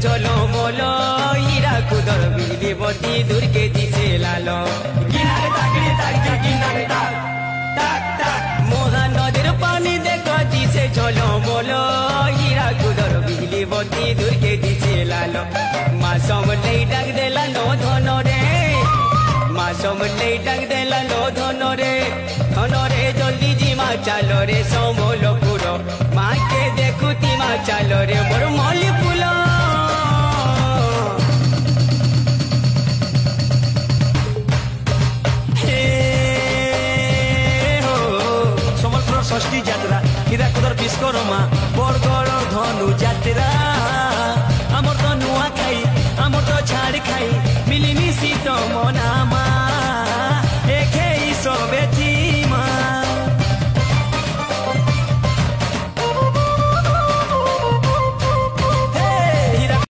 ঝলমল হীরা কুদর বিজলি বতি দুর্গে দিছে লালো কিনারে তাকড়ি তাকড়ি কিনারে তাক তাক তাক মহানদীর পানি দেখো দিছে ঝলমল হীরা কুদর বিজলি বতি দুর্গে দিছে লালো মা সমলেই ডাক দেলালো ধন রে মা সমলেই ডাক দেলালো ধন রে জলদি জিমা চালো রে সম্বলপুর মাকে দেখুতি মা চালো রে মোর মলি ফুল সম্বলপুর ষষ্ঠী যাত্রা হীরাকুদর বিশ্বকর্মা বরগড় ধনু যাত্রা আমার তো নুয়া খাই আমার তো ছাড় খাই মিলিমিশি তো মনামা